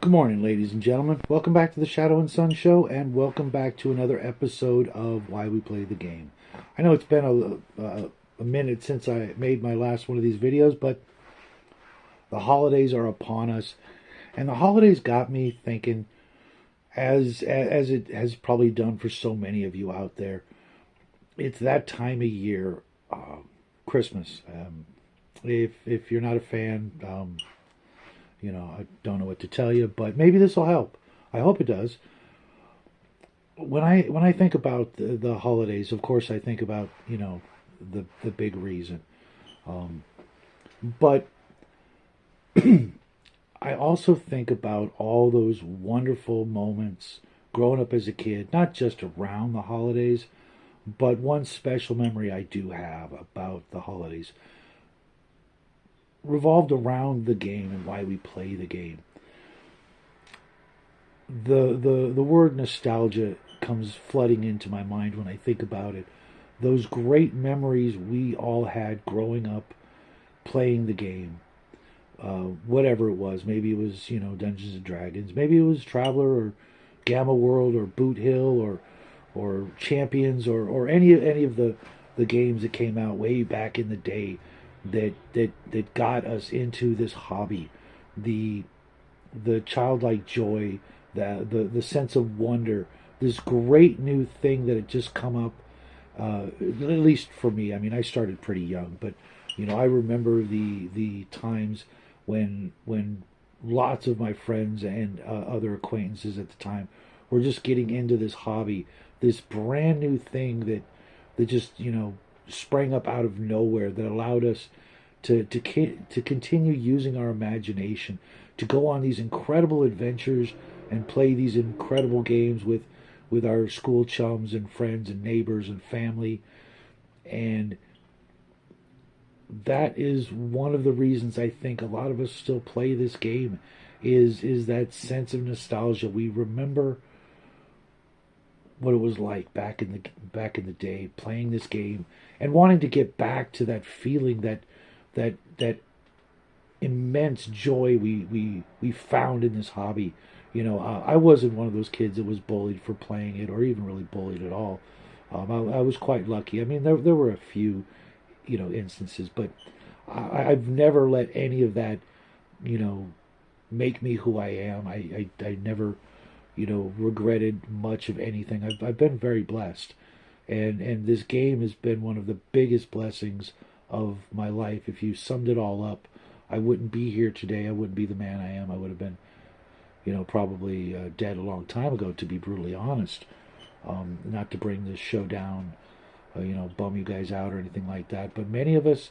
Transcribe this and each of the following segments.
Good morning, ladies and gentlemen. Welcome back to the Shadow and Sun Show, and welcome back to another episode of Why We Play the Game. I know it's been a minute since I made my last one of these videos, but the holidays are upon us, and the holidays got me thinking, as it has probably done for so many of you out there. It's that time of year, Christmas. If you're not a fan, I don't know what to tell you, but maybe this will help. I hope it does. When I think about the holidays, of course, I think about the big reason. Um, but I also think about all those wonderful moments growing up as a kid, not just around the holidays, but one special memory I do have about the holidays revolved around the game and why we play the game. The word nostalgia comes flooding into my mind when I think about it. Those great memories we all had growing up playing the game, whatever it was. Maybe it was Dungeons and Dragons. Maybe it was Traveler or Gamma World or Boot Hill or Champions or any of the games that came out way back in the day that got us into this hobby. The childlike joy, the sense of wonder, this great new thing that had just come up. At least for me, I mean, I started pretty young, but I remember the times when lots of my friends and other acquaintances at the time were just getting into this hobby, this brand new thing that just sprang up out of nowhere that allowed us to continue using our imagination, to go on these incredible adventures and play these incredible games with our school chums and friends and neighbors and family. And that is one of the reasons I think a lot of us still play this game is that sense of nostalgia. We remember what it was like back in the day playing this game and wanting to get back to that feeling, that immense joy we found in this hobby. I wasn't one of those kids that was bullied for playing it or even really bullied at all. I was quite lucky. I mean, there were a few instances, but I've never let any of that make me who I am. I never regretted much of anything. I've been very blessed, and this game has been one of the biggest blessings of my life. If you summed it all up, I wouldn't be here today. I wouldn't be the man I am. I would have been, probably dead a long time ago, to be brutally honest. Not to bring this show down, bum you guys out or anything like that. But many of us,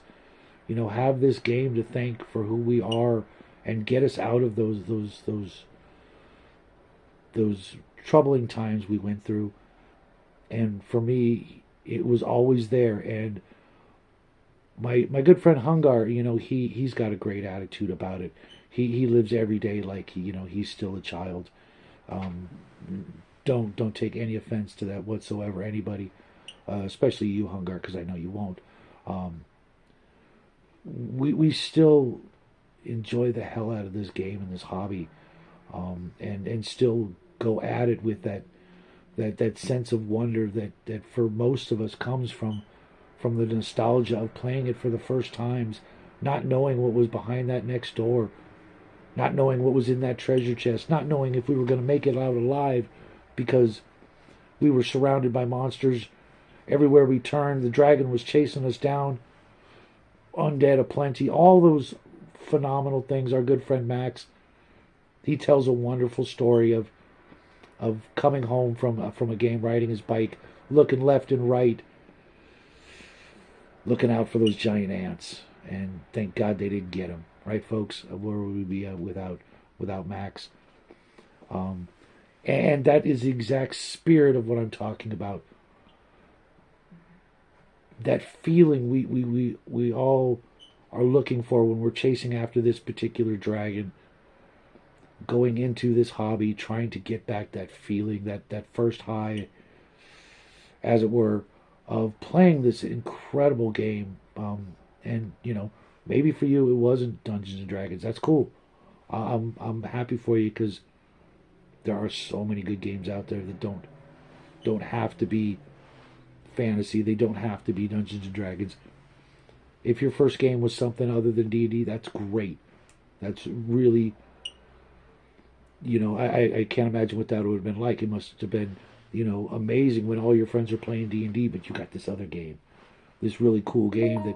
have this game to thank for who we are and get us out of those troubling times we went through. And for me, it was always there. And my good friend Hungar, he's got a great attitude about it. He lives every day like he's still a child. Um, don't take any offense to that whatsoever, anybody, especially you, Hungar, because I know you won't. Um, we still enjoy the hell out of this game and this hobby, and still go at it with that sense of wonder that for most of us comes from the nostalgia of playing it for the first times, not knowing what was behind that next door, not knowing what was in that treasure chest, not knowing if we were going to make it out alive because we were surrounded by monsters everywhere we turned. The dragon was chasing us down, undead aplenty, all those phenomenal things. Our good friend Max, he tells a wonderful story of coming home from a game, riding his bike, looking left and right, looking out for those giant ants, and thank God they didn't get him. Right, folks? Where would we be without Max? Um, and that is the exact spirit of what I'm talking about. That feeling we all are looking for when we're chasing after this particular dragon, going into this hobby, trying to get back that feeling, that first high, as it were, of playing this incredible game. And maybe for you it wasn't Dungeons and Dragons. That's cool. I'm happy for you because there are so many good games out there that don't have to be fantasy. They don't have to be Dungeons and Dragons. If your first game was something other than D&D, that's great. That's really, I can't imagine what that would have been like. It must have been, amazing when all your friends are playing D&D, but you got this other game, this really cool game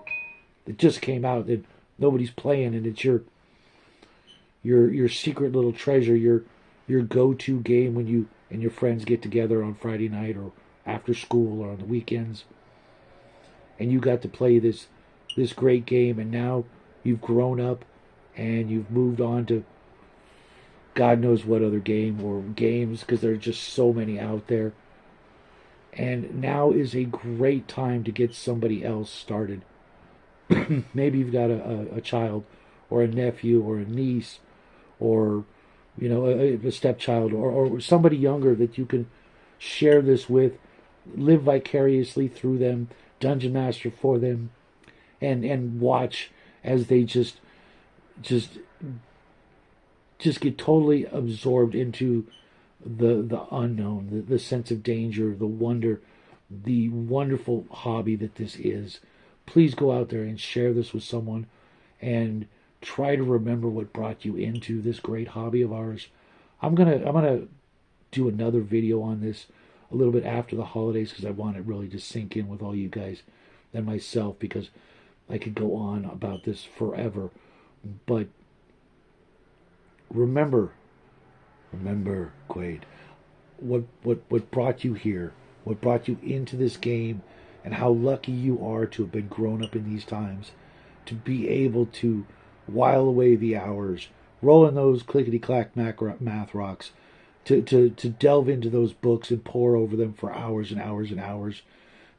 that just came out that nobody's playing, and it's your secret little treasure, your go-to game when you and your friends get together on Friday night or after school or on the weekends, and you got to play this great game, and now you've grown up and you've moved on to God knows what other game or games because there are just so many out there. And now is a great time to get somebody else started. Maybe you've got a child or a nephew or a niece or a stepchild or somebody younger that you can share this with, live vicariously through them, dungeon master for them, and watch as they just get totally absorbed into the unknown, the sense of danger, the wonder, the wonderful hobby that this is. Please go out there and share this with someone and try to remember what brought you into this great hobby of ours. I'm gonna do another video on this a little bit after the holidays because I want it really to sink in with all you guys and myself because I could go on about this forever. But remember, Quaid, what brought you here, what brought you into this game, and how lucky you are to have been grown up in these times, to be able to while away the hours, rolling those clickety-clack math rocks, to delve into those books and pore over them for hours and hours and hours,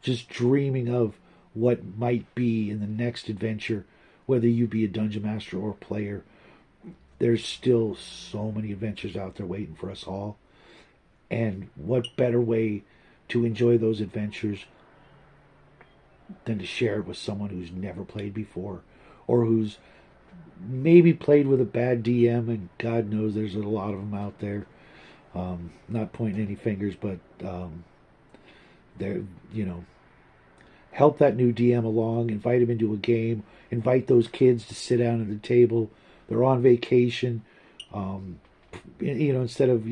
just dreaming of what might be in the next adventure, whether you be a dungeon master or player. There's still so many adventures out there waiting for us all. And what better way to enjoy those adventures than to share it with someone who's never played before or who's maybe played with a bad DM, and God knows there's a lot of them out there. Not pointing any fingers, but they're, help that new DM along, invite him into a game, invite those kids to sit down at the table. They're on vacation. Instead of,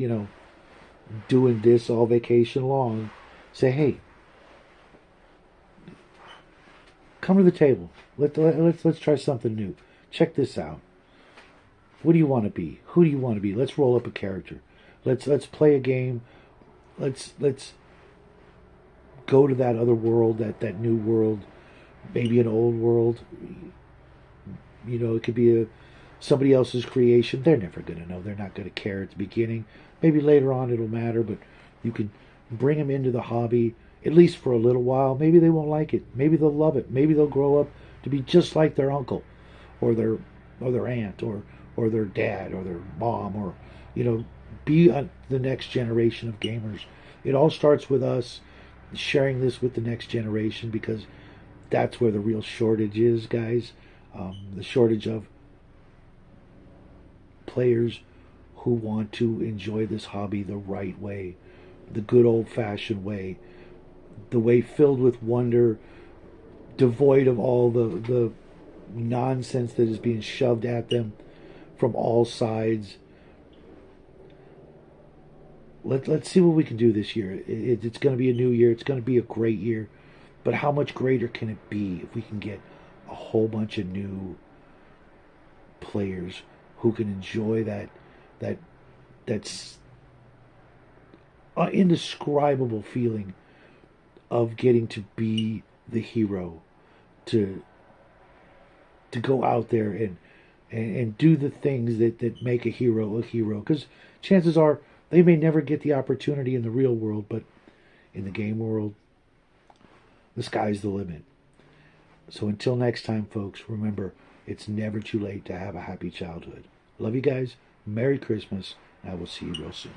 doing this all vacation long, say, hey, come to the table. Let's try something new. Check this out. What do you want to be? Who do you want to be? Let's roll up a character. Let's play a game. Let's go to that other world, that new world, maybe an old world. It could be somebody else's creation. They're never going to know. They're not going to care at the beginning. Maybe later on it'll matter, but you can bring them into the hobby at least for a little while. Maybe they won't like it. Maybe they'll love it. Maybe they'll grow up to be just like their uncle or their aunt or their dad or their mom or be the next generation of gamers. It all starts with us sharing this with the next generation because that's where the real shortage is, guys. The shortage of players who want to enjoy this hobby the right way, the good old-fashioned way, the way filled with wonder, devoid of all the nonsense that is being shoved at them from all sides. Let's see what we can do this year. It's going to be a new year. It's going to be a great year. But how much greater can it be if we can get a whole bunch of new players who can enjoy that's indescribable feeling of getting to be the hero, to go out there and do the things that make a hero. Because chances are they may never get the opportunity in the real world, but in the game world, the sky's the limit. So until next time, folks, remember, it's never too late to have a happy childhood. Love you guys. Merry Christmas. And I will see you real soon.